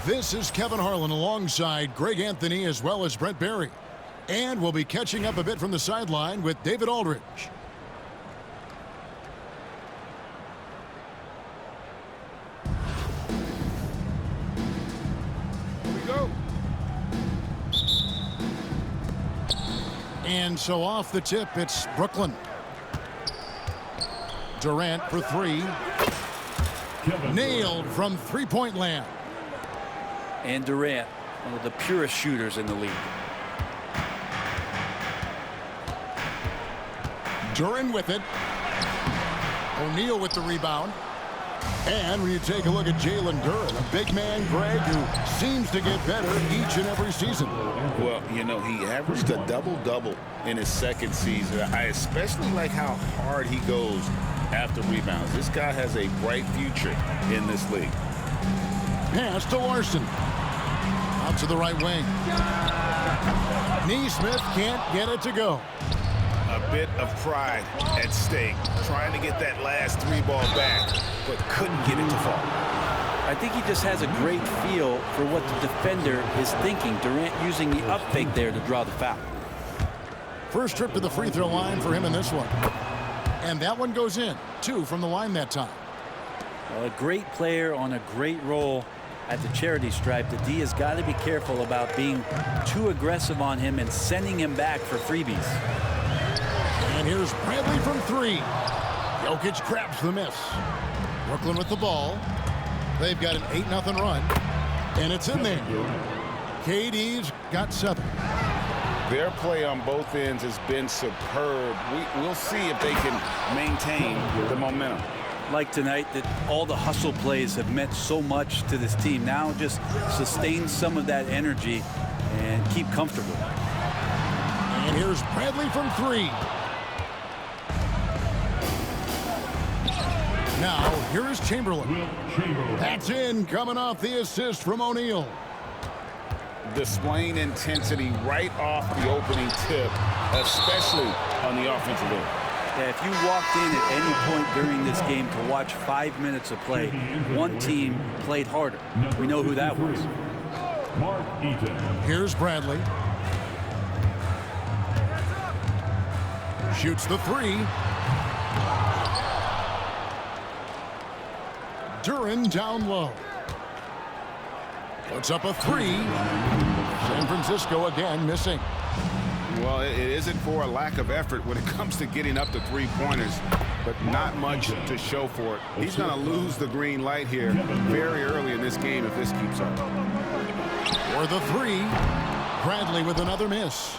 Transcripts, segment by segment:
This is Kevin Harlan alongside Greg Anthony as well as Brent Barry. And we'll be catching up a bit from the sideline with David Aldridge. Here we go. And so off the tip, it's Brooklyn. Durant for three. Nailed from three-point land. And Durant, one of the purest shooters in the league. Duran with it. O'Neal with the rebound. And when you take a look at Jalen Duran, a big man, Greg, who seems to get better each and every season. Well, you know, he averaged a double-double in his second season. I especially like how hard he goes after rebounds. This guy has a bright future in this league. Pass to Larson. Out to the right wing. Neesmith can't get it to go. A bit of pride at stake, trying to get that last three ball back, but couldn't get it to fall. I think he just has a great feel for what the defender is thinking. Durant using the up fake there to draw the foul. First trip to the free throw line for him in this one. And that one goes in. 2 from the line that time. Well, a great player on a great role at the charity stripe. The D has got to be careful about being too aggressive on him and sending him back for freebies. And here's Bradley from 3. Jokic grabs the miss. Brooklyn with the ball. They've got an 8-0 run. And it's in there. KD's got 7. Their play on both ends has been superb. We'll see if they can maintain the momentum. Like tonight, that all the hustle plays have meant so much to this team. Now just sustain some of that energy and keep comfortable. And here's Bradley from 3. Now, here is Chamberlain. That's in, coming off the assist from O'Neal. Displaying intensity right off the opening tip, especially on the offensive end. Yeah, if you walked in at any point during this game to watch 5 minutes of play, one team played harder. We know who that was. Here's Bradley. Shoots the 3. Duran down low. Puts up a 3. San Francisco again missing. Well, it isn't for a lack of effort when it comes to getting up to three-pointers, but not much to show for it. He's going to lose the green light here very early in this game if this keeps up. For the 3, Bradley with another miss.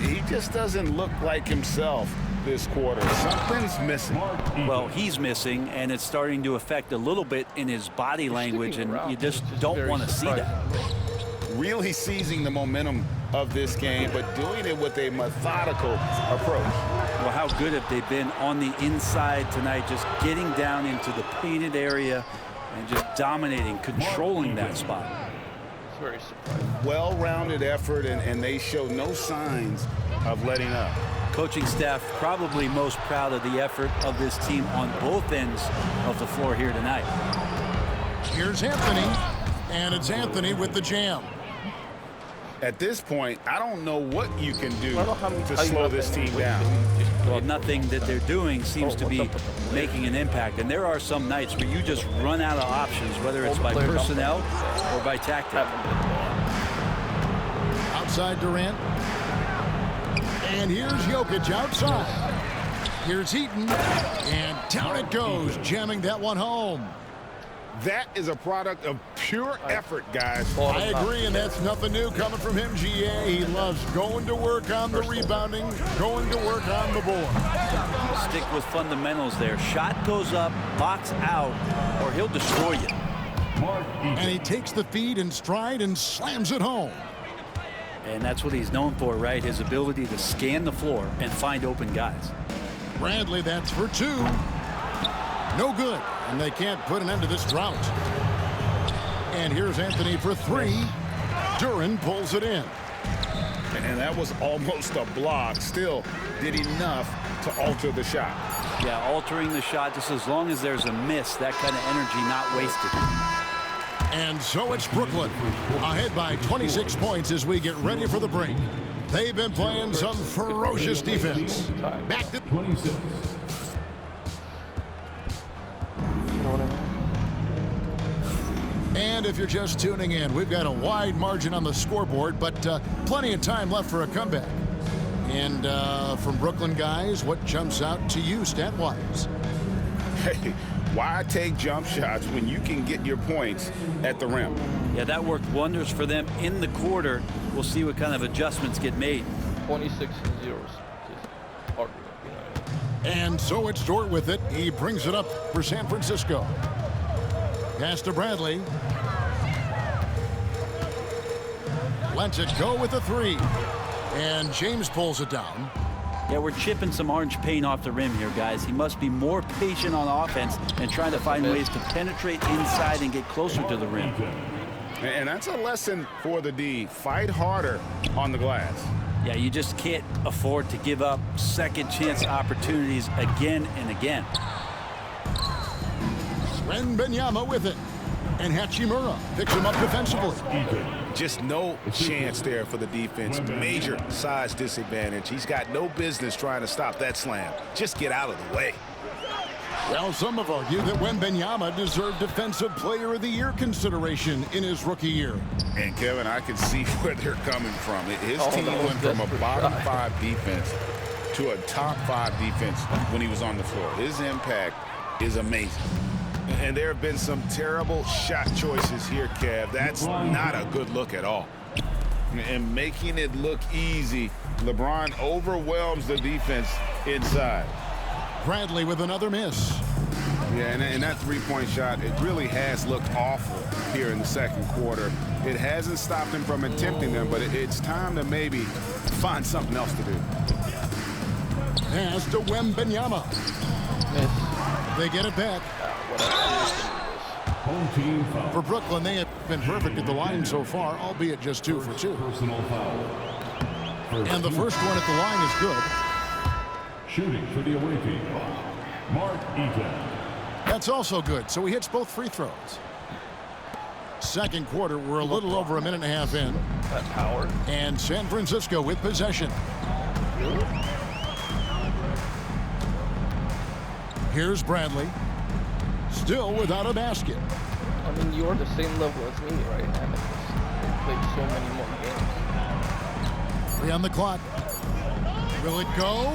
He just doesn't look like himself this quarter. Something's missing. Well, he's missing, and it's starting to affect a little bit in his body language, and you just don't want to see that. Really seizing the momentum of this game, but doing it with a methodical approach. Well, how good have they been on the inside tonight, just getting down into the painted area and just dominating, controlling that spot. Very surprising. Well-rounded effort, and they show no signs of letting up. Coaching staff probably most proud of the effort of this team on both ends of the floor here tonight. Here's Anthony, and it's Anthony with the jam. At this point, I don't know what you can do to slow this team down. Well, nothing that they're doing seems to be making an impact. And there are some nights where you just run out of options, whether it's by personnel or by tactic. Outside Durant. And here's Jokic outside. Here's Heaton. And down it goes, jamming that one home. That is a product of pure effort, guys. I agree, and that's nothing new coming from him, GA. He loves going to work on the rebounding, going to work on the board. Stick with fundamentals there. Shot goes up, box out, or he'll destroy you. And he takes the feed in stride and slams it home. And that's what he's known for, right? His ability to scan the floor and find open guys. Bradley, that's for 2. No good, and they can't put an end to this drought. And here's Anthony for 3. Duran pulls it in. And that was almost a block. Still did enough to alter the shot. Yeah, altering the shot just as long as there's a miss, that kind of energy not wasted. And so it's Brooklyn, ahead by 26 points as we get ready for the break. They've been playing some ferocious defense. Back to 26. And if you're just tuning in, we've got a wide margin on the scoreboard, but plenty of time left for a comeback. And from Brooklyn guys, what jumps out to you stat-wise? Hey, why take jump shots when you can get your points at the rim? Yeah, that worked wonders for them in the quarter. We'll see what kind of adjustments get made. 26 zeros. Just hard, you know. And so it's Dort with it. He brings it up for San Francisco. Pass to Bradley. Lets it go with a three. And James pulls it down. Yeah, we're chipping some orange paint off the rim here, guys. He must be more patient on offense and trying to find ways to penetrate inside and get closer to the rim. And that's a lesson for the D. Fight harder on the glass. Yeah, you just can't afford to give up second chance opportunities again and again. Wembanyama with it. And Hachimura picks him up defensively. Just no chance there for the defense. Major size disadvantage. He's got no business trying to stop that slam. Just get out of the way. Well, some have argued that Wembanyama deserved Defensive Player of the Year consideration in his rookie year. And, Kevin, I can see where they're coming from. His team went from a bottom five defense to a top five defense when he was on the floor. His impact is amazing. And there have been some terrible shot choices here, Kev. That's not a good look at all. And making it look easy, LeBron overwhelms the defense inside. Bradley with another miss. Yeah, and that three-point shot, it really has looked awful here in the second quarter. It hasn't stopped him from attempting them, but it's time to maybe find something else to do. Pass to Wembanyama. Miss. They get it back. For Brooklyn, they have been perfect at the line so far, albeit just 2 for 2. And the first one at the line is good. Shooting for the away team, Mark Eaton. That's also good, so he hits both free throws. Second quarter, we're a little over a minute and a half in. That power. And San Francisco with possession. Here's Bradley. Still without a basket. I mean, you're the same level as me, right? I mean, they played so many more games. 3 on the clock. Will it go?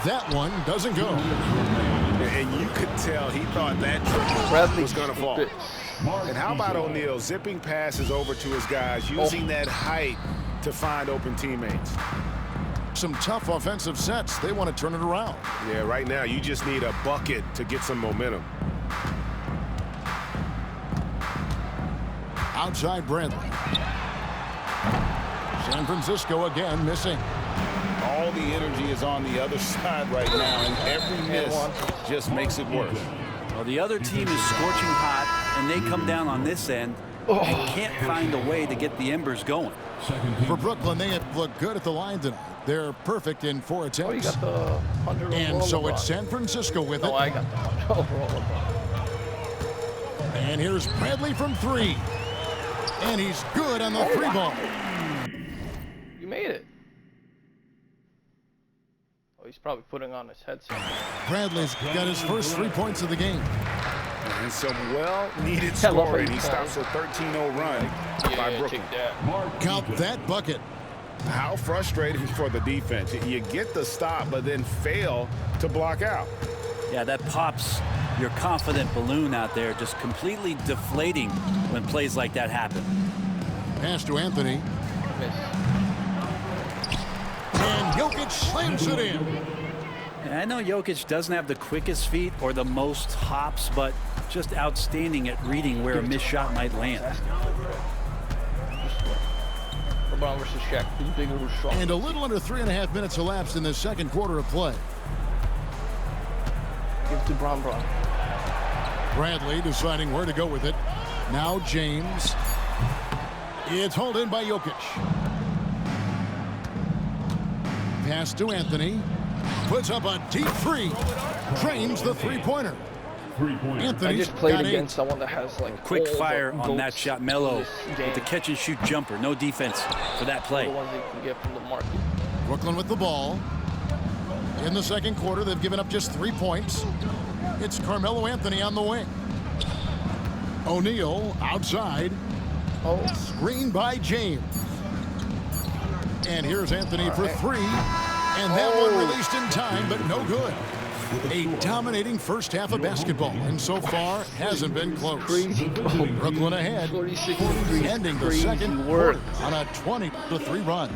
That one doesn't go. And you could tell he thought that triple was going to fall. And how about O'Neal zipping passes over to his guys, using that height to find open teammates. Some tough offensive sets. They want to turn it around. Yeah, right now you just need a bucket to get some momentum. Outside Bradley. San Francisco again missing. All the energy is on the other side right now, and every miss just makes it worse. Well, the other team is scorching hot, and they come down on this end and can't find a way to get the embers going. For Brooklyn, they have looked good at the line tonight. They're perfect in 4 attempts. Oh, you got the 100 and so it's San Francisco with it. Oh, I got the 100 overall LeBron. And here's Bradley from 3. And he's good on the 3 ball. You made it. Oh, he's probably putting on his headset. Bradley's got his first 3 points of the game. And some well-needed scoring. He stops a 13-0 run by Brooklyn. Count that bucket. How frustrating for the defense. You get the stop, but then fail to block out. Yeah, that pops your confident balloon out there, just completely deflating when plays like that happen. Pass to Anthony. Miss. And Jokic slams it in. And I know Jokic doesn't have the quickest feet or the most hops, but just outstanding at reading where a missed shot might land. LeBron versus Shaq. Who's bigger, who's stronger? And a little under 3.5 minutes elapsed in the second quarter of play. Give it to Bron. Bradley deciding where to go with it. Now James. It's hauled in by Jokic. Pass to Anthony. Puts up a deep 3. Drains the 3-pointer. 3-pointer. I Anthony's just played got 8. against someone that has like Quick all fire the on that goats shot. in Melo this game. with the catch and shoot jumper. No defense for that The play. ones that you can get from the market. Brooklyn with the ball. In the second quarter, they've given up just 3 points. It's Carmelo Anthony on the wing. O'Neal outside. Oh, Screen by James. And here's Anthony for 3. And that one released in time, but no good. A dominating first half of basketball, and so far hasn't been close. crazy. Brooklyn ahead, 46 ending the crazy second work. quarter on a 20-3 run.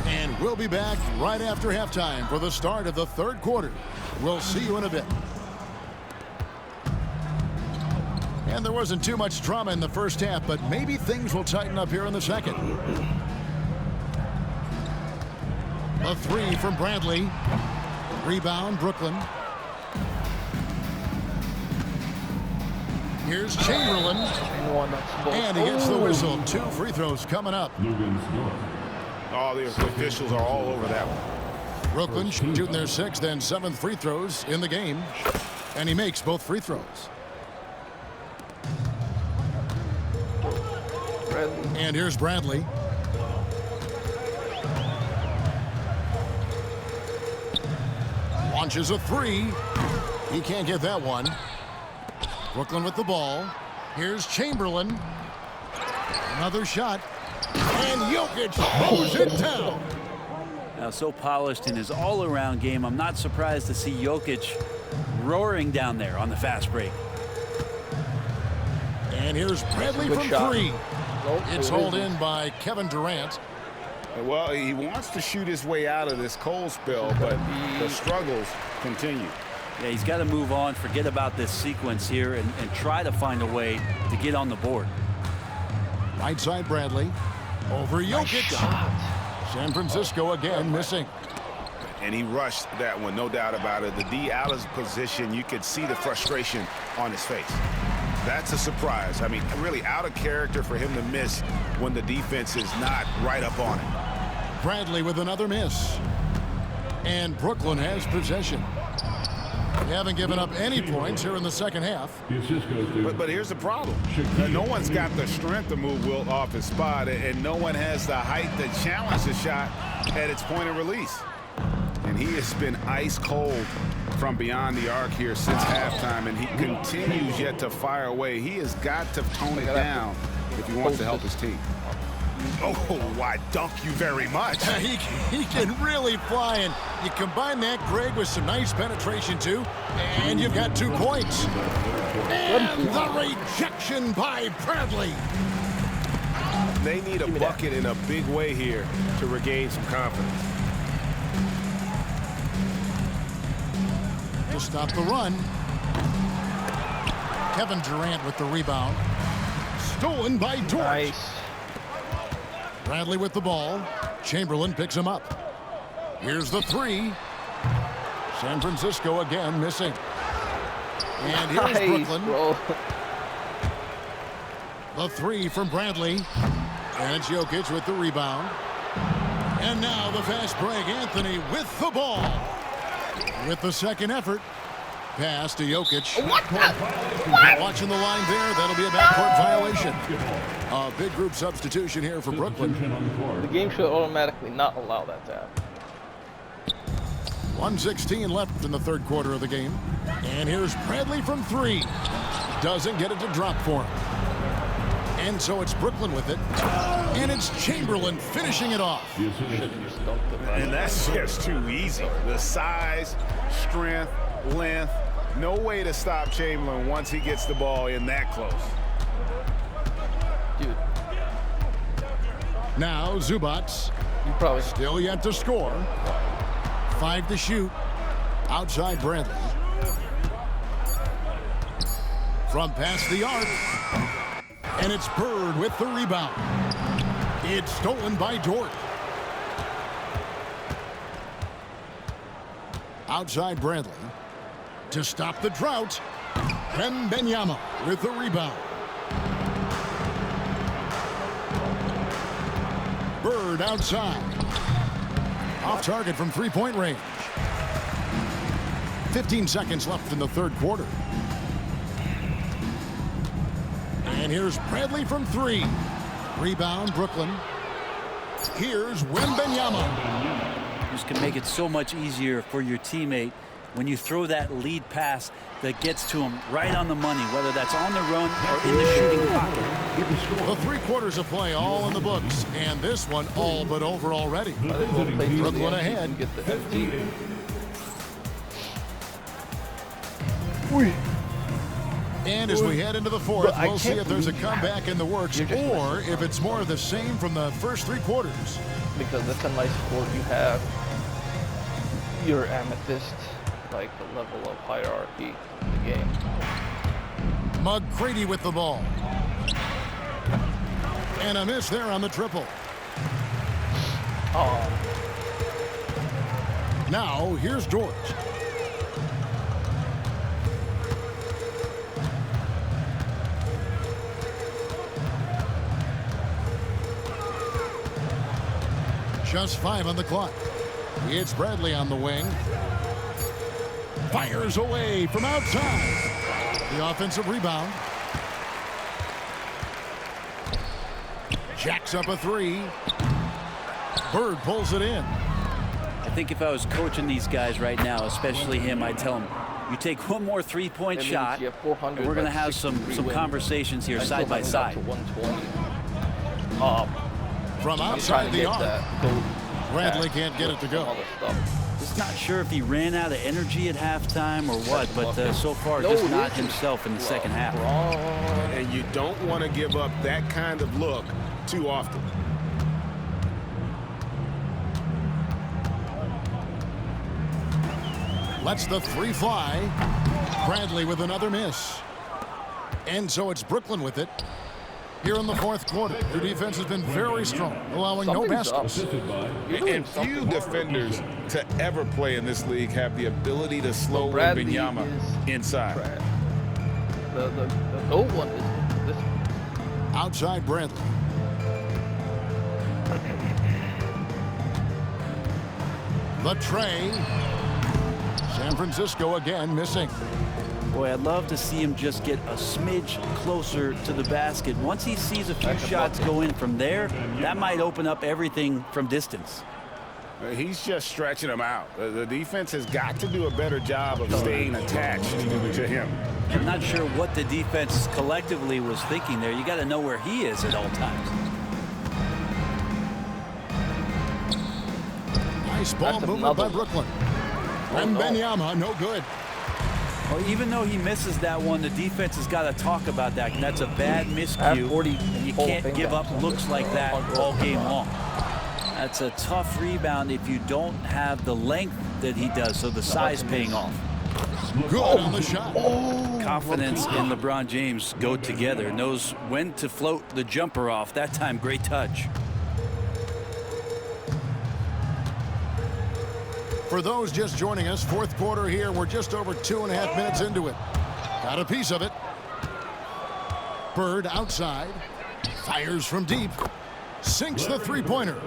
And we'll be back right after halftime for the start of the third quarter. We'll see you in a bit. And there wasn't too much drama in the first half, but maybe things will tighten up here in the second. A 3 from Bradley. Rebound, Brooklyn. Here's Chamberlain. And he gets the whistle. 2 free throws coming up. Lugans North. Oh, the officials are all over that one. Brooklyn shooting their 6th and 7th free throws in the game. And he makes both free throws. And here's Bradley. Launches a 3. He can't get that one. Brooklyn with the ball. Here's Chamberlain. Another shot. And Jokic mows it down. Now, so polished in his all-around game, I'm not surprised to see Jokic roaring down there on the fast break. And here's Bradley from shot. 3. Nope, It's it hauled isn't. in by Kevin Durant. Well, he wants to shoot his way out of this cold spell, but the struggles continue. Yeah, he's got to move on, forget about this sequence here, and try to find a way to get on the board. Right side Bradley. Over Jokic. San Francisco again missing. And he rushed that one, no doubt about it. The D out of position, you could see the frustration on his face. That's a surprise. I mean, really out of character for him to miss when the defense is not right up on it. Bradley with another miss. And Brooklyn has possession. They haven't given up any points here in the second half. The assist goes to But here's the problem. No one's got the strength to move Wilt off his spot, and no one has the height to challenge the shot at its point of release. And he has been ice cold from beyond the arc here since halftime, and he continues yet to fire away. He has got to tone it down if he wants to help his team. Oh, why, dunk you very much. He can really fly, and you combine that, Greg, with some nice penetration, too, and you've got 2 points. And the rejection by Bradley. They need a bucket in a big way here to regain some confidence. To stop the run. Kevin Durant with the rebound. Stolen by Dort. Nice. Bradley with the ball. Chamberlain picks him up. Here's the 3. San Francisco again missing. And here's Nice, Brooklyn. bro. The 3 from Bradley. And it's Jokic with the rebound. And now the fast break. Anthony with the ball. With the second effort. Pass to Jokic. Watching the line there. That'll be a backcourt violation. A big group substitution here for Brooklyn. The game should automatically not allow that to happen. 1:16 left in the third quarter of the game. And here's Bradley from 3. Doesn't get it to drop for him. And so it's Brooklyn with it. And it's Chamberlain finishing it off. And that's just too easy. The size, strength, length. No way to stop Chamberlain once he gets the ball in that close. Dude, Now Zubats. you probably Still yet to score. 5 to shoot. Outside Bradley. From past the arc. And it's Bird with the rebound. It's stolen by Dort. Outside Bradley. To stop the drought. Wembanyama with the rebound. Bird outside. Off target from three-point range. 15 seconds left in the third quarter. And here's Bradley from 3. Rebound, Brooklyn. Here's Wembanyama. This can make it so much easier for your teammate when you throw that lead pass that gets to him right on the money, whether that's on the run or in the shooting pocket. The 3 quarters of play all in the books, and this one all but over already. Brooklyn ahead. Get the FG. And as we head into the 4th, we'll see if there's a comeback in the works or if it's more of the same from the first 3 quarters. Because that's a nice court. You have your amethyst, like the level of hierarchy in the game. McGrady with the ball. And a miss there on the triple. Oh, Now, here's George. Just 5 on the clock. It's Bradley on the wing. Fires away from outside. The offensive rebound. Jacks up a 3. Bird pulls it in. I think if I was coaching these guys right now, especially him, I'd tell him, you take one more three-point that means shot, you have 400, and we're going to like have some 63 wins. conversations here I side still by haven't side. got to 120. From I'm outside trying to the get arc. that. Go Bradley back can't get it to with go. some other stuff. Just not sure if he ran out of energy at halftime or what, but so far No, just not this is himself in the second half. And you don't want to give up that kind of look too often. Lets the 3 fly. Bradley with another miss. And so it's Brooklyn with it. Here in the 4th quarter, their defense has been very strong, allowing no Something's up. baskets. You're doing And few something wrong. defenders to ever play in this league have the ability to slow Bradley Wembanyama is inside. trash. The gold one is this. Outside Bradley. The tray. San Francisco again missing. Boy, I'd love to see him just get a smidge closer to the basket. Once he sees a few That's a shots bucket. go in from there, that might open up everything from distance. He's just stretching him out. The defense has got to do a better job of staying attached to him. I'm not sure what the defense collectively was thinking there. You got to know where he is at all times. Nice ball That's movement by another- Brooklyn. Oh, no. Wembanyama, no good. Well, even though he misses that one, the defense has got to talk about that. And that's a bad miscue. 40 And you whole can't thing give back. up looks like that all game long. That's a tough rebound if you don't have the length that he does, so the size paying off. Good on the shot. Confidence and LeBron James go together. Knows when to float the jumper off. That time, great touch. For those just joining us, 4th quarter here. We're just over 2.5 minutes into it. Got a piece of it. Bird outside. Fires from deep. Sinks the 3-pointer.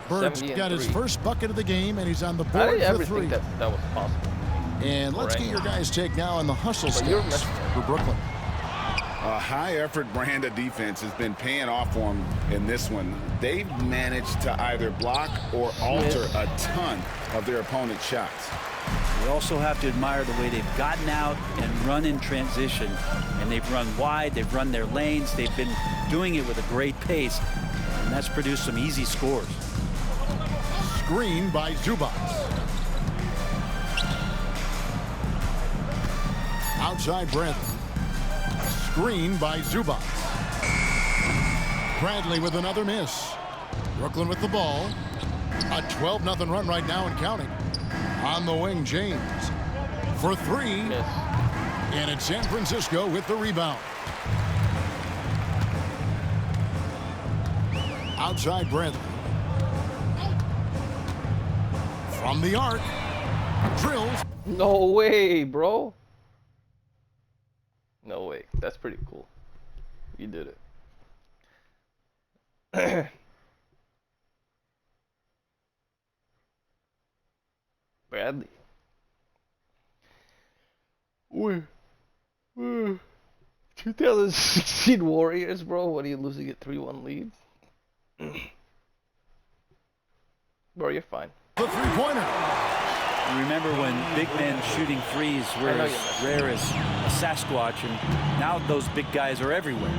Bird's got his 70-3. first bucket of the game, and he's on the I board didn't for ever 3. think that was possible. And let's get your guys' take now on the hustle But you're stats for Brooklyn. A high-effort brand of defense has been paying off for them in this one. They've managed to either block or alter a ton of their opponent's shots. We also have to admire the way they've gotten out and run in transition. And they've run wide, they've run their lanes, they've been doing it with a great pace. And that's produced some easy scores. Screen by Zubac. Outside Bradley. Screen by Zubac. Bradley with another miss. Brooklyn with the ball. A 12-0 run right now and counting. On the wing, James. For 3. Miss. And it's San Francisco with the rebound. Outside Bradley. From the arc. Drills. No way, bro. No way. That's pretty cool. You did it. Bradley. 2016 Warriors, bro. What are you losing at 3-1 lead? Bro, you're fine. The three-pointer. Remember when big men shooting threes were as rare as a Sasquatch, and now those big guys are everywhere.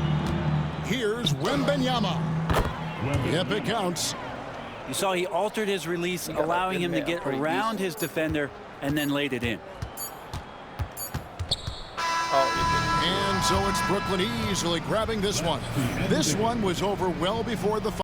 Here's Wembanyama. Yep, it counts. You saw he altered his release, allowing him to get around his defender and then laid it in. And so it's Brooklyn easily grabbing this one. This one was over well before the